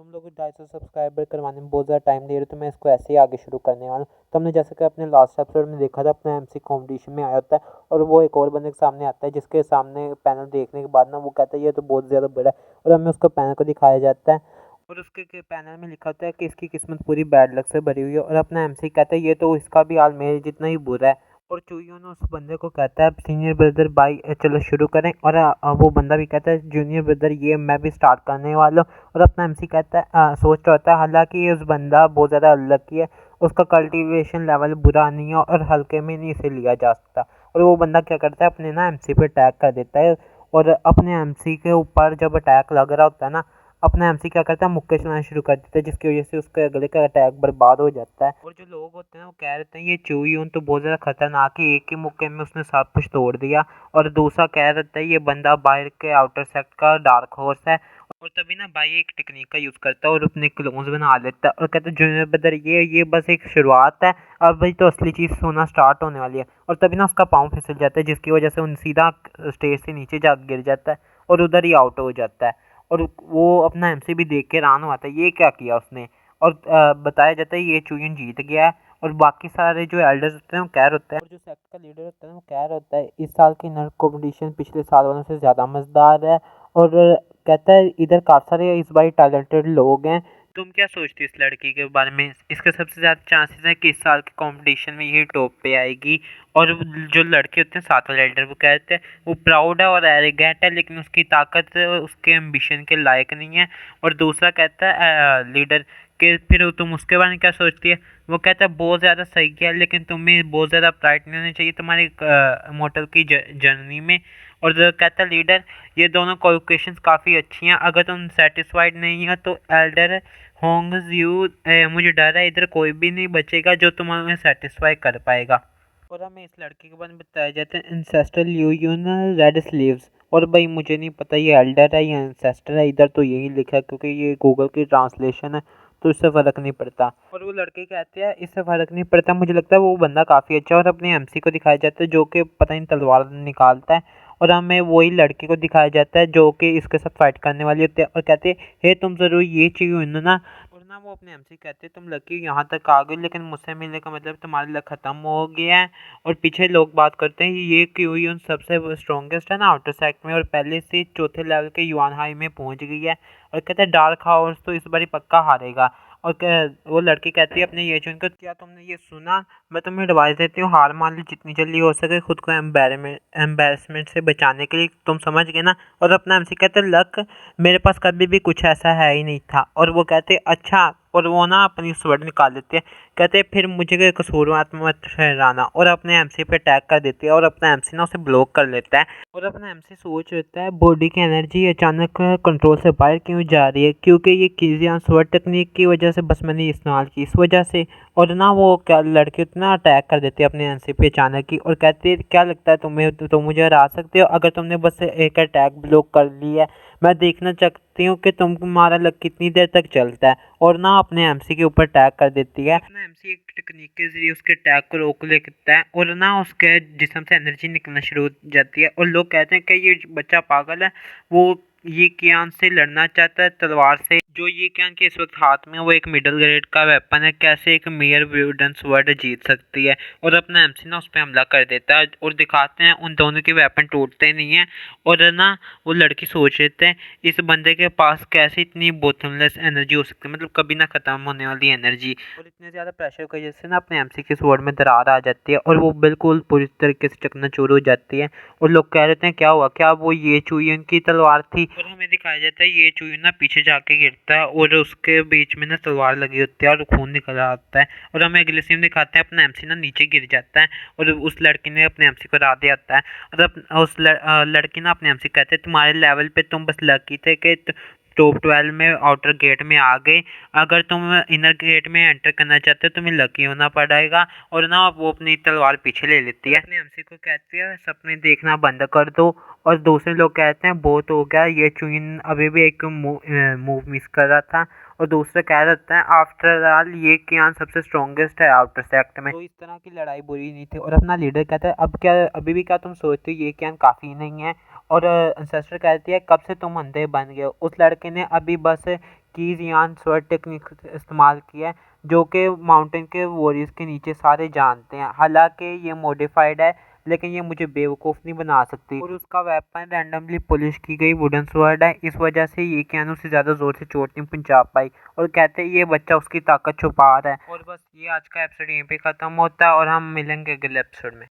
तुम लोग 250 सब्सक्राइबर करवाने में बहुत ज़्यादा टाइम ले रहे हो, तो मैं इसको ऐसे ही आगे शुरू करने वाला हूँ। तो हमने जैसे कि अपने लास्ट एपिसोड में देखा था, अपने एमसी कॉम्पिटिशन में आया होता है और वो एक और बंदे के सामने आता है, जिसके सामने पैनल देखने के बाद ना वो कहता है ये तो बहुत ज़्यादा बड़ा है, और हमें उसको पैनल को दिखाया जाता है और उसके पैनल में लिखा होता है कि इसकी किस्मत पूरी बैड लक से भरी हुई है। और अपना एमसी कहता है ये तो इसका भी हाल मेरे जितना ही बुरा है। और चूहियों ने उस बंदे को कहता है सीनियर ब्रदर भाई चलो शुरू करें। और वो बंदा भी कहता है जूनियर ब्रदर ये मैं भी स्टार्ट करने वाला हूँ। और अपना एमसी कहता है सोच रहा होता है, हालांकि ये उस बंदा बहुत ज़्यादा अनलकी है, उसका कल्टीवेशन लेवल बुरा नहीं है और हल्के में नहीं इसे लिया जा सकता। और वो बंदा क्या करता है, अपने ना एमसी पे अटैक कर देता है। और अपने एमसी के ऊपर जब अटैक लग रहा होता है ना, अपना एमसी क्या करता है, मुक्के चलाना शुरू कर देता है, जिसकी वजह से उसके अगले का अटैक बर्बाद हो जाता है। और जो लोग होते हैं वो कह रहे हैं ये चूहियों तो बहुत ज़्यादा खतरनाक है, एक ही मुक्के में उसने सब कुछ तोड़ दिया। और दूसरा कह रहा है ये बंदा बाहर के आउटर सेक्ट का डार्क हॉर्स है। और तभी ना भाई एक टेक्निक का यूज़ करता है और अपने क्लोन्स बना लेता है और कहता है जूनियर ब्रदर ये बस एक शुरुआत है, अब भाई तो असली चीज़ होना स्टार्ट होने वाली है। और तभी ना उसका पाँव फिसल जाता है, जिसकी वजह से उन सीधा स्टेज से नीचे जा गिर जाता है और उधर ही आउट हो जाता है। और वो अपना एमसी भी देख के हैरान हुआ था ये क्या किया उसने। और बताया जाता है ये चूयन जीत गया है। और बाकी सारे जो एल्डर्स होते हैं वो कह रहे होते हैं, और जो सेक्ट का लीडर होता है वो कह रहा होता है इस साल की नर्क कॉम्पिटिशन पिछले साल वालों से ज़्यादा मज़ेदार है। और कहता है इधर काफ़ी सारे इस बार टैलेंटेड लोग हैं। तुम क्या सोचती हो इस लड़की के बारे में? इसके सबसे ज़्यादा चांसेस हैं कि इस साल के कंपटीशन में ये टॉप पे आएगी। और जो लड़के होते हैं साथ वाले एल्डर वो कहते हैं वो प्राउड है और एरोगेंट है, लेकिन उसकी ताकत उसके एम्बिशन के लायक नहीं है। और दूसरा कहता है लीडर कि फिर तुम उसके बारे में क्या सोचती है? वो कहता है बहुत ज़्यादा सही किया, लेकिन तुम्हें बहुत ज़्यादा प्राइड नहीं होनी चाहिए तुम्हारी मोटल की जर्नी में। और जो कहता है लीडर ये दोनों क्वालिफिकेशंस काफ़ी अच्छी हैं, अगर तुम सेटिस्फाइड नहीं हो तो एल्डर होंग्स यू मुझे डर है इधर कोई भी नहीं बचेगा जो तुम्हें सेटिस्फाई कर पाएगा। और हमें इस लड़के के बारे में बताया जाता है इंसेस्टर ल्यूयूनल रेड स्लीव्स। और भाई मुझे नहीं पता ये एल्डर है या इंसेस्टर है, इधर तो यही लिखा है क्योंकि ये गूगल की ट्रांसलेशन है, तो इससे फ़र्क नहीं पड़ता। और वो लड़के कहते हैं इससे फ़र्क नहीं पड़ता, मुझे लगता है वो बंदा काफ़ी अच्छा है। और अपने एमसी को दिखाया जाता है जो कि पता नहीं तलवार निकालता है। और हमें वही लड़के को दिखाया जाता है जो कि इसके साथ फाइट करने वाली होती है और कहते हैं हे तुम ज़रूर ये चाहिए ना। और ना वो अपने एमसी कहते हैं तुम लकी यहाँ तक आ गए, लेकिन मुझसे मिलने का मतलब तुम्हारा लक ख़त्म हो गया है। और पीछे लोग बात करते हैं ये क्यों सबसे स्ट्रॉन्गेस्ट है ना आउटर सेक्ट में, और पहले से चौथे लेवल के युआन हाई में पहुंच गई है। और कहते हैं डार्क हाउस तो इस बार पक्का हारेगा। और वो लड़की कहती है अपने ये चुन कर क्या तुमने ये सुना, मैं तुम्हें एडवाइस देती हूँ हार मान ली जितनी जल्दी हो सके, खुद को एम्बेरसमेंट से बचाने के लिए, तुम समझ गए ना। और अपना एमसी कहते लक मेरे पास कभी भी कुछ ऐसा है ही नहीं था। और वो कहते अच्छा, और वो ना अपनी स्वर्ड निकाल देते हैं, कहते फिर मुझे कसूरवार मत ठहराना। और अपने एमसी पे अटैक कर देती है और अपना एमसी ना उसे ब्लॉक कर लेता है। और अपना एमसी सोच लेता है बॉडी की एनर्जी अचानक कंट्रोल से बाहर क्यों जा रही है, क्योंकि ये किजियान स्वर्ड टेक्निक की वजह से बस मैंने इस्तेमाल की इस वजह से। और ना वो क्या लड़के उतना अटैक कर देते हैं अपने एमसी पे अचानक ही, और कहते क्या लगता है तुम्हें तो मुझे हरा सकते हो अगर तुमने बस एक अटैक ब्लॉक कर लिया है, मैं देखना चाहती हूँ कि तुम्हारा लक कितनी देर तक चलता है। और ना अपने एमसी के ऊपर अटैक कर देती है। अपना एमसी एक टेक्निक के जरिए उसके अटैक को रोक लेता है और ना उसके जिस्म से एनर्जी निकलना शुरू हो जाती है। और लोग कहते हैं कि ये बच्चा पागल है, वो ये कियान से लड़ना चाहता है तलवार से, जो ये कियान के इस वक्त हाथ में वो एक मिडिल ग्रेड का वेपन है, कैसे एक मेयर वुडन स्वर्ड जीत सकती है। और अपना एमसी ना उस पर हमला कर देता है और दिखाते हैं उन दोनों के वेपन टूटते नहीं है। और ना वो लड़की सोच लेते हैं इस बंदे के पास कैसे इतनी बोथमलेस एनर्जी हो सकती है, मतलब कभी ना ख़त्म होने वाली एनर्जी। और इतने ज़्यादा प्रेशर की वजह से ना अपने एमसी के स्वॉर्ड में दरार आ जाती है और वो बिल्कुल पूरी तरीके से चकनाचूर हो जाती है। और लोग कह रहे हैं क्या हुआ, क्या वो ये चुईन की तलवार थी? और हमें दिखाया जाता है ये चुईन ना पीछे जाके गिरता है और उसके बीच में ना तलवार लगी होती है और खून निकल आता है। और हमें अगले सीन दिखाते हैं अपना एमसी ना नीचे गिर जाता है और उस लड़की ने अपने एमसी को हरा दिया होता है। और उस लड़की ना अपने एमसी कहते हैं तुम्हारे लेवल पे तुम बस लकी थे कि टॉप 12 में आउटर गेट में आ गए, अगर तुम इनर गेट में एंटर करना चाहते हो तुम्हें लकी होना पड़ेगा। और ना वो अपनी तलवार पीछे ले लेती है, अपने एमसी को कहती है सपने देखना बंद कर दो। और दूसरे लोग कहते हैं बहुत हो गया, ये चुइन अभी भी एक मूव मिस कर रहा था। और दूसरे कह रहे हैं आफ्टर ऑल ये कियान सबसे स्ट्रॉन्गेस्ट है आउटर सेक्ट में, तो इस तरह की लड़ाई बुरी नहीं थी। और अपना लीडर कहता है अब क्या अभी भी क्या तुम सोचते हो ये कियान काफ़ी नहीं है? और एंसेस्टर कहती है कब से तुम अंधे बन गए हो? उस लड़के ने अभी बस की जियान स्वर्ड टेक्निक इस्तेमाल किया है, जो कि माउंटेन के वॉरियर्स के नीचे सारे जानते हैं। हालांकि ये मॉडिफाइड है, लेकिन ये मुझे बेवकूफ़ नहीं बना सकती। और उसका वेपन रैंडमली पॉलिश की गई वुडन स्वॉर्ड है, इस वजह से ये कियानो से ज़्यादा ज़ोर से चोट नहीं पहुंचा पाई। और कहते हैं ये बच्चा उसकी ताकत छुपा रहा है। और बस ये आज का एपिसोड यहीं पे ख़त्म होता है और हम मिलेंगे अगले एपिसोड में।